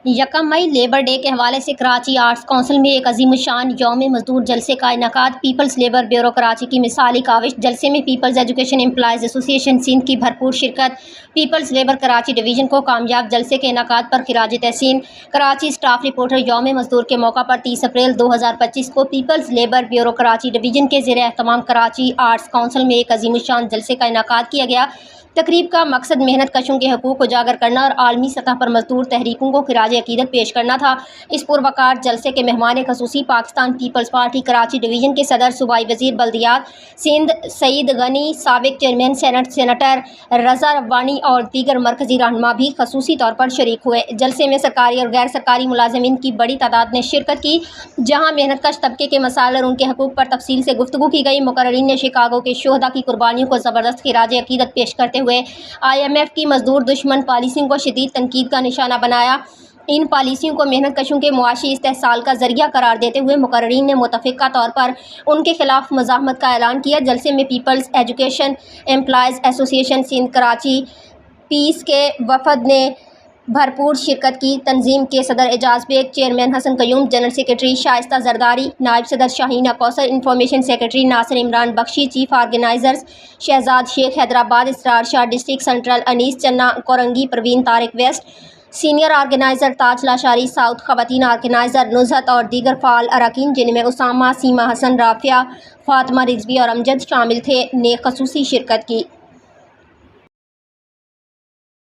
یکم مئی labour day کے حوالے سے کراچی آرٹس کونسل میں ایک عظیم الشان یوم مزدور جلسے کا انعقاد۔ پیپلز لیبر بیورو کراچی کی مثالی کاوش۔ جلسے میں پیپلز ایجوکیشن امپلائیز ایسوسی ایشن سندھ کی بھرپور شرکت۔ پیپلز لیبر کراچی ڈویژن کو کامیاب جلسے کے انعقاد پر خراج تحسین۔ کراچی اسٹاف رپورٹر یوم مزدور کے موقع پر 30 اپریل 2025 کو پیپلز لیبر بیورو کراچی ڈویژن کے زیر اہتمام کراچی آرٹس کونسل میں ایک عظیم الشان جلسے کا انعقاد کیا گیا۔ تقریب کا مقصد محنت کشوں کے حقوق اجاگر کرنا اور عالمی سطح پر مزدور تحریکوں کو خراج عقیدت پیش کرنا تھا۔ اس پروقار جلسے کے مہمان خصوصی پاکستان پیپلز پارٹی کراچی ڈویژن کے صدر صوبائی وزیر بلدیات سندھ سعید غنی، سابق chairman senate senator Raza Rabbani اور دیگر مرکزی رہنما بھی خصوصی طور پر شریک ہوئے۔ جلسے میں سرکاری اور غیر سرکاری ملازمین کی بڑی تعداد نے شرکت کی، جہاں محنت کش طبقے کے مسائل اور ان کے حقوق پر تفصیل سے گفتگو کی گئی۔ مقررین نے شکاگو کے شہداء کی قربانیوں کو زبردست خراج عقیدت پیش کرتے ہوئے IMF کی مزدور دشمن پالیسیوں کو شدید تنقید کا نشانہ بنایا۔ ان پالیسیوں کو محنت کشوں کے معاشی استحصال کا ذریعہ قرار دیتے ہوئے مقررین نے متفقہ طور پر ان کے خلاف مزاحمت کا اعلان کیا۔ جلسے میں پیپلز ایجوکیشن امپلائیز ایسوسی ایشن سندھ کراچی پیس کے وفد نے بھرپور شرکت کی۔ تنظیم کے صدر Ijaz Baig, chairman Hassan Qayyum, general secretary Shaista Zardari, نائب صدر Shahina Kausar, information secretary Nasir Imran Bakhshi, chief organisers Shahzad Sheikh Hyderabad, Israr Shah district central, Anees Channa Korangi, Parveen Tariq west, senior organiser Taj Lashari south, خواتین آرگنائزر نزہت اور دیگر فعال اراکین جن میں اسامہ، سیما حسن، رافعہ، فاطمہ رضوی اور امجد شامل تھے، نے خصوصی شرکت کی۔